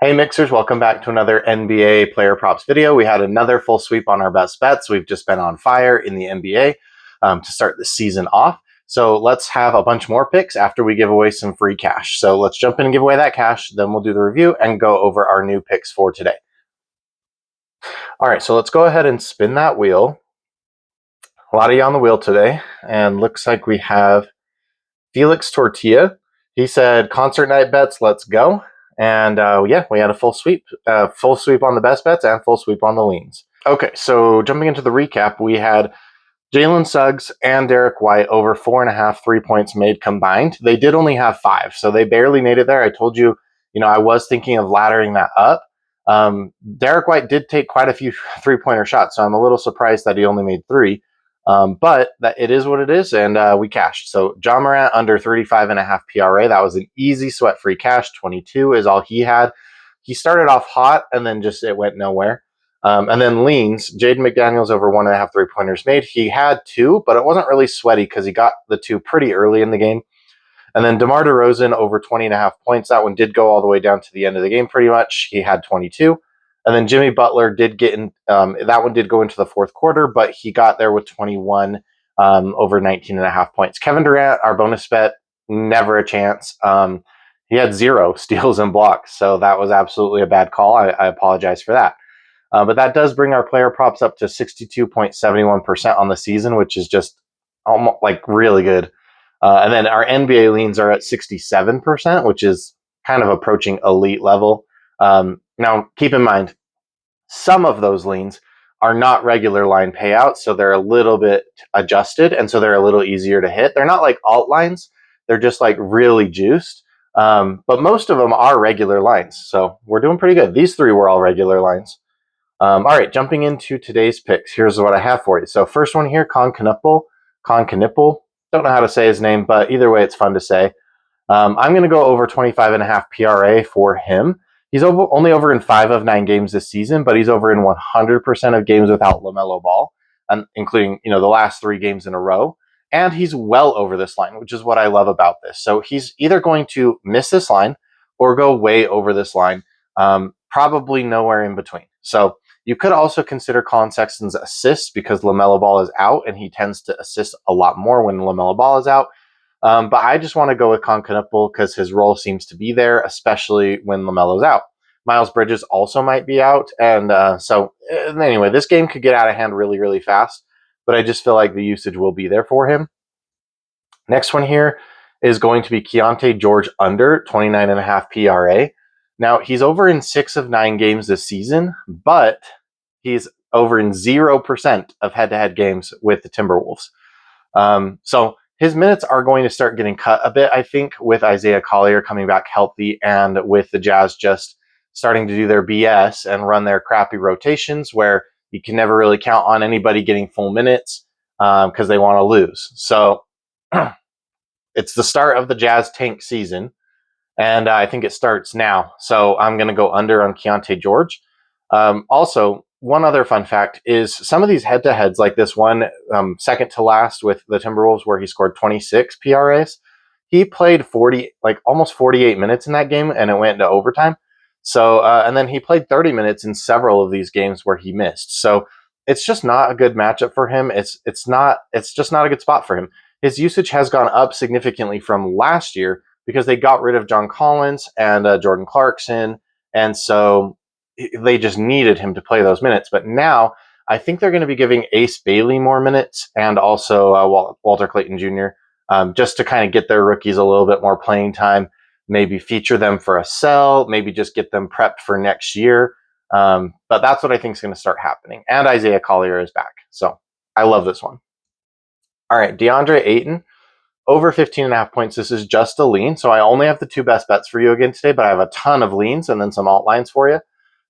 Hey Mixers, welcome back to another NBA player props video. We had another full sweep on our best bets. We've just been on fire in the NBA to start the season off. So let's have a bunch more picks after we give away some free cash. So let's jump in and give away that cash. Then we'll do the review and go over our new picks for today. All right, so let's go ahead and spin that wheel. A lot of you on the wheel today. And looks like we have Felix Tortilla. He said, concert night bets, let's go. And yeah, we had a full sweep on the best bets and full sweep on the leans. Okay, so jumping into the recap, we had Jalen Suggs and Derek White over 4.5 3-points made combined. They did only have 5, so they barely made it there. I told you, I was thinking of laddering that up. Derek White did take quite a few three-pointer shots, so I'm a little surprised that he only made 3. But that it is what it is, and we cashed. So John Morant under 35.5 PRA. That was an easy sweat-free cash. 22 is all he had. He started off hot, and then it went nowhere. And then leans, Jaden McDaniels over 1.5 3-pointers made. He had 2, but it wasn't really sweaty because he got the 2 pretty early in the game. And then DeMar DeRozan over 20.5 points. That one did go all the way down to the end of the game pretty much. He had 22. And then Jimmy Butler did get in. That one did go into the fourth quarter, but he got there with 21 over 19.5 points. Kevin Durant, our bonus bet, never a chance. He had 0 steals and blocks, so that was absolutely a bad call. I apologize for that. But that does bring our player props up to 62.71% on the season, which is just almost like really good. And then our NBA leans are at 67%, which is kind of approaching elite level. Now, keep in mind, some of those leans are not regular line payouts, so they're a little bit adjusted, and so they're a little easier to hit. They're not like alt lines. They're just like really juiced. But most of them are regular lines, so we're doing pretty good. These 3 were all regular lines. All right, jumping into today's picks, here's what I have for you. So first one here, Con Canipple. Don't know how to say his name, but either way, it's fun to say. I'm going to go over 25.5 PRA for him. He's only over in 5 of 9 games this season, but he's over in 100% of games without LaMelo Ball, and including the last 3 games in a row. And he's well over this line, which is what I love about this. So he's either going to miss this line or go way over this line, probably nowhere in between. So you could also consider Colin Sexton's assists because LaMelo Ball is out, and he tends to assist a lot more when LaMelo Ball is out. But I just want to go with Concanipple because his role seems to be there, especially when LaMelo's out. Miles Bridges also might be out. And so anyway, this game could get out of hand really, really fast. But I just feel like the usage will be there for him. Next one here is going to be Keontae George under 29.5 PRA. Now, he's over in 6 of 9 games this season, but he's over in 0% of head-to-head games with the Timberwolves. So his minutes are going to start getting cut a bit, I think, with Isaiah Collier coming back healthy and with the Jazz just starting to do their BS and run their crappy rotations where you can never really count on anybody getting full minutes because they want to lose. So it's the start of the Jazz tank season. And I think it starts now. So I'm going to go under on Keontae George. Also, one other fun fact is some of these head-to-heads, like this one second to last with the Timberwolves where he scored 26 PRAs, he played almost 48 minutes in that game, and it went into overtime. So, and then he played 30 minutes in several of these games where he missed. So it's just not a good matchup for him. It's just not a good spot for him. His usage has gone up significantly from last year, because they got rid of John Collins and Jordan Clarkson, and so they just needed him to play those minutes. But now I think they're going to be giving Ace Bailey more minutes and also Walter Clayton Jr. Just to kind of get their rookies a little bit more playing time, maybe feature them for a sell, maybe just get them prepped for next year. But that's what I think is going to start happening. And Isaiah Collier is back. So I love this one. All right, DeAndre Ayton. Over 15.5 points. This is just a lean. So I only have the 2 best bets for you again today, but I have a ton of leans and then some alt lines for you.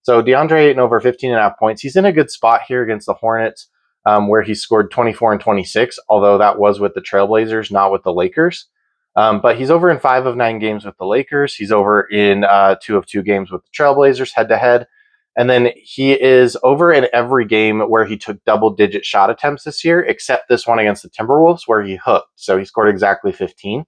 So DeAndre Ayton over 15.5 points. He's in a good spot here against the Hornets, where he scored 24 and 26, although that was with the Trailblazers, not with the Lakers. But he's over in 5 of 9 games with the Lakers. He's over in 2 of 2 games with the Trailblazers head-to-head. And then he is over in every game where he took double-digit shot attempts this year, except this one against the Timberwolves where he hooked. So he scored exactly 15.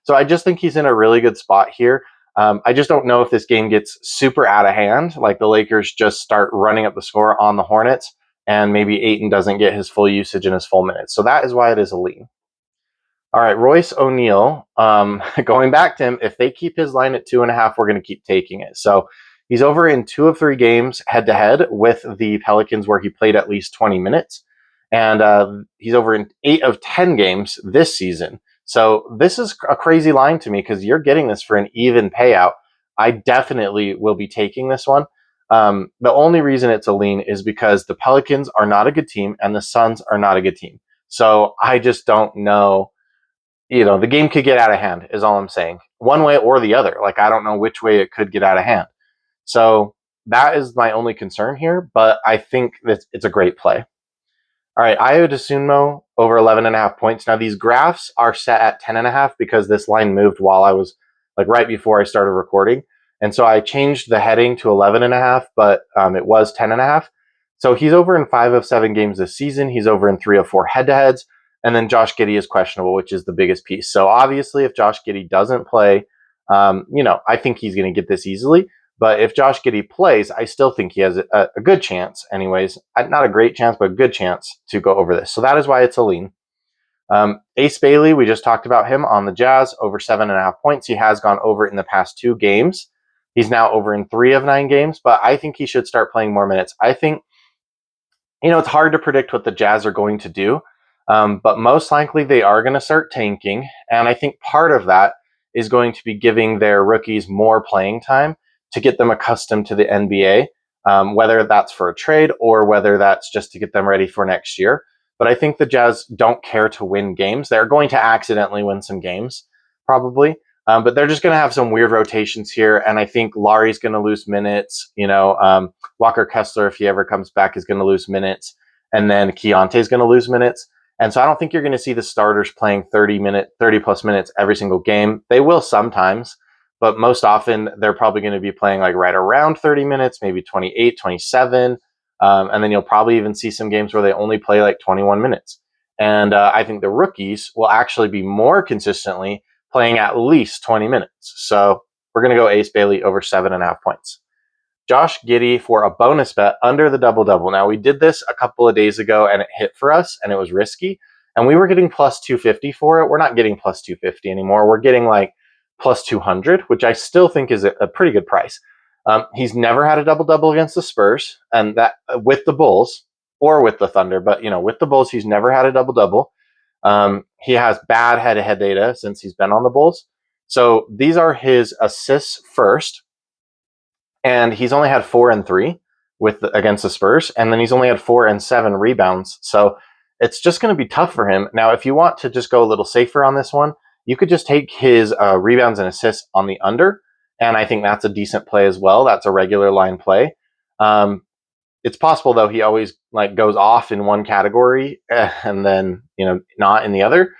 So I just think he's in a really good spot here. I just don't know if this game gets super out of hand, like the Lakers just start running up the score on the Hornets, and maybe Ayton doesn't get his full usage and his full minutes. So that is why it is a lean. All right, Royce O'Neal, going back to him, if they keep his line at 2.5, we're going to keep taking it. So he's over in 2 of 3 games head-to-head with the Pelicans where he played at least 20 minutes. And he's over in 8 of 10 games this season. So this is a crazy line to me because you're getting this for an even payout. I definitely will be taking this one. The only reason it's a lean is because the Pelicans are not a good team and the Suns are not a good team. So I just don't know. The game could get out of hand is all I'm saying. One way or the other. Like, I don't know which way it could get out of hand. So that is my only concern here, but I think that it's a great play. All right, Ayo Dosunmu over 11.5 points. Now, these graphs are set at 10.5 because this line moved while I was, right before I started recording. And so I changed the heading to 11.5, but it was 10.5. So he's over in 5 of 7 games this season. He's over in 3 of 4 head-to-heads. And then Josh Giddey is questionable, which is the biggest piece. So obviously, if Josh Giddey doesn't play, I think he's going to get this easily. But if Josh Giddey plays, I still think he has a good chance, anyways. Not a great chance, but a good chance to go over this. So that is why it's a lean. Ace Bailey, we just talked about him on the Jazz, over 7.5 points. He has gone over in the past 2 games. He's now over in 3 of 9 games, but I think he should start playing more minutes. I think, it's hard to predict what the Jazz are going to do. But most likely they are going to start tanking. And I think part of that is going to be giving their rookies more playing time to get them accustomed to the NBA, whether that's for a trade or whether that's just to get them ready for next year. But I think the Jazz don't care to win games. They're going to accidentally win some games, probably. But they're just going to have some weird rotations here. And I think Lauri's going to lose minutes. Walker Kessler, if he ever comes back, is going to lose minutes. And then Keontae's going to lose minutes. And so I don't think you're going to see the starters playing 30 plus minutes every single game. They will sometimes, but most often they're probably going to be playing right around 30 minutes, maybe 28, 27. And then you'll probably even see some games where they only play 21 minutes. And I think the rookies will actually be more consistently playing at least 20 minutes. So we're going to go Ace Bailey over 7.5 points. Josh Giddey for a bonus bet under the double-double. Now, we did this a couple of days ago, and it hit for us, and it was risky. And we were getting plus 250 for it. We're not getting plus 250 anymore. We're getting plus 200, which I still think is a pretty good price. He's never had a double-double against the Spurs, and that with the Bulls or with the Thunder. But, with the Bulls, he's never had a double-double. He has bad head-to-head data since he's been on the Bulls. So these are his assists first. And he's only had 4 and 3 against the Spurs, and then he's only had 4 and 7 rebounds. So it's just going to be tough for him. Now, if you want to just go a little safer on this one, you could just take his rebounds and assists on the under, and I think that's a decent play as well. That's a regular line play. It's possible though he always goes off in one category and then not in the other.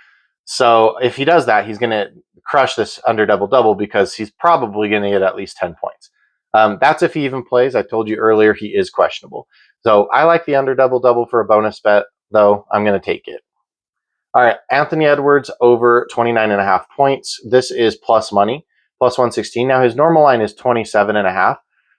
So if he does that, he's going to crush this under double-double because he's probably going to get at least 10 points. That's if he even plays. I told you earlier he is questionable. So I like the under double-double for a bonus bet, though. I'm going to take it. All right, Anthony Edwards over 29.5 points. This is plus money, plus 116. Now his normal line is 27.5.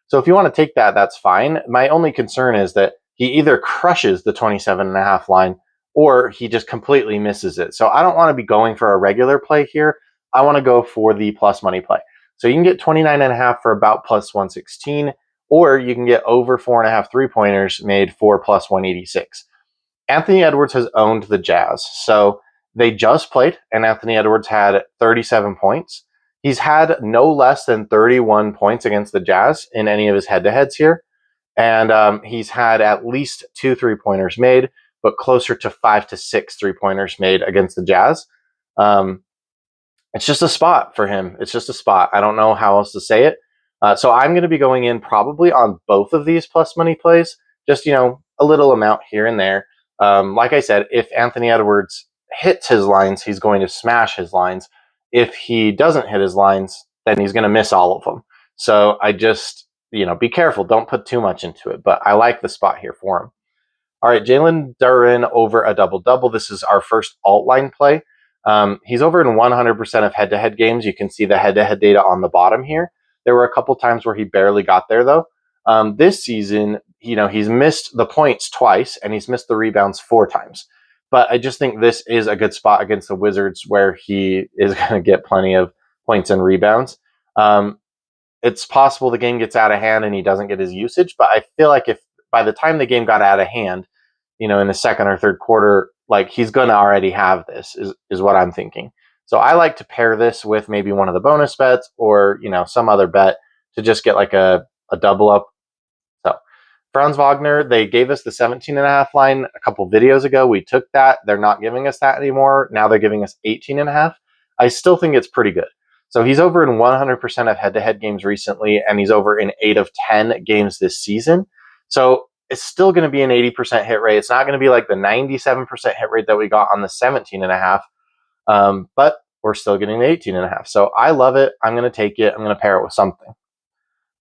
So if you want to take that, that's fine. My only concern is that he either crushes the 27.5 line or he just completely misses it. So I don't want to be going for a regular play here. I want to go for the plus money play. So you can get 29.5 for about plus 116, or you can get over 4.5 3-pointers made for plus 186. Anthony Edwards has owned the Jazz. So they just played, and Anthony Edwards had 37 points. He's had no less than 31 points against the Jazz in any of his head-to-heads here. And he's had at least 2 3-pointers made, but closer to 5 to 6 3-pointers made against the Jazz. It's just a spot for him. It's just a spot. I don't know how else to say it. So I'm going to be going in probably on both of these plus money plays, just, a little amount here and there. Like I said, if Anthony Edwards hits his lines, he's going to smash his lines. If he doesn't hit his lines, then he's going to miss all of them. So I just, be careful. Don't put too much into it. But I like the spot here for him. All right, Jalen Duren over a double-double. This is our first alt line play. He's over in 100% of head-to-head games. You can see the head-to-head data on the bottom here. There were a couple times where he barely got there, though. This season, he's missed the points twice, and he's missed the rebounds 4 times. But I just think this is a good spot against the Wizards where he is going to get plenty of points and rebounds. It's possible the game gets out of hand and he doesn't get his usage, but I feel like if by the time the game got out of hand, in the second or third quarter, like he's going to already have this is what I'm thinking. So I like to pair this with maybe one of the bonus bets or, some other bet to just get like a double up. So Franz Wagner, they gave us the 17.5 line a couple videos ago. We took that. They're not giving us that anymore. Now they're giving us 18.5. I still think it's pretty good. So he's over in 100% of head-to-head games recently, and he's over in 8 of 10 games this season. So it's still going to be an 80% hit rate. It's not going to be like the 97% hit rate that we got on the 17.5, but we're still getting the 18.5. So I love it. I'm going to take it. I'm going to pair it with something.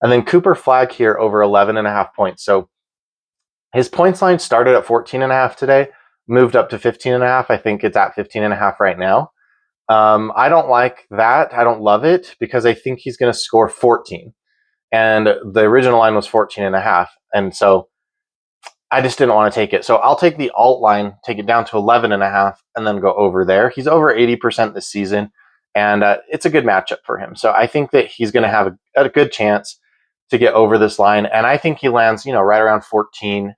And then Cooper Flagg here over 11.5 points. So his points line started at 14.5 today, moved up to 15.5. I think it's at 15.5 right now. I don't like that. I don't love it because I think he's going to score 14. And the original line was 14.5. And so I just didn't want to take it. So I'll take the alt line, take it down to 11.5, and then go over there. He's over 80% this season, and it's a good matchup for him. So I think that he's going to have a good chance to get over this line. And I think he lands, right around 14,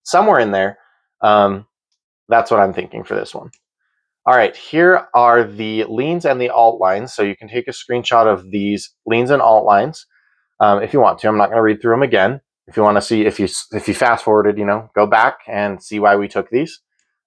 somewhere in there. That's what I'm thinking for this one. All right, here are the leans and the alt lines. So you can take a screenshot of these leans and alt lines if you want to. I'm not going to read through them again. If you want to see, if you fast forwarded, go back and see why we took these.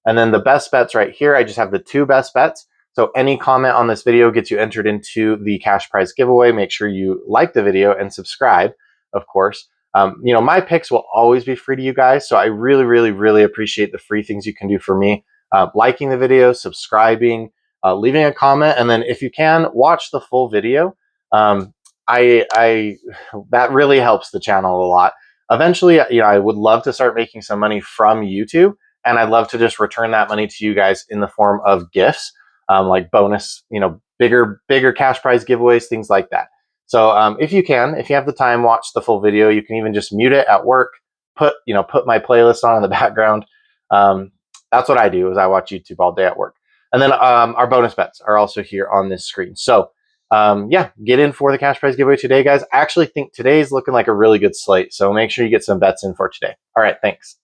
And then the best bets right here, I just have the 2 best bets. So any comment on this video gets you entered into the cash prize giveaway. Make sure you like the video and subscribe, of course. My picks will always be free to you guys. So I really, really, really appreciate the free things you can do for me. Liking the video, subscribing, leaving a comment, and then if you can, watch the full video. I that really helps the channel a lot. Eventually, I would love to start making some money from YouTube, and I'd love to just return that money to you guys in the form of gifts, like bonus, bigger cash prize giveaways, things like that. So if you have the time, watch the full video. You can even just mute it at work, put my playlist on in the background. That's what I do, is I watch YouTube all day at work. And then our bonus bets are also here on this screen. So get in for the cash prize giveaway today, guys. I actually think today's looking like a really good slate. So make sure you get some bets in for today. All right, thanks.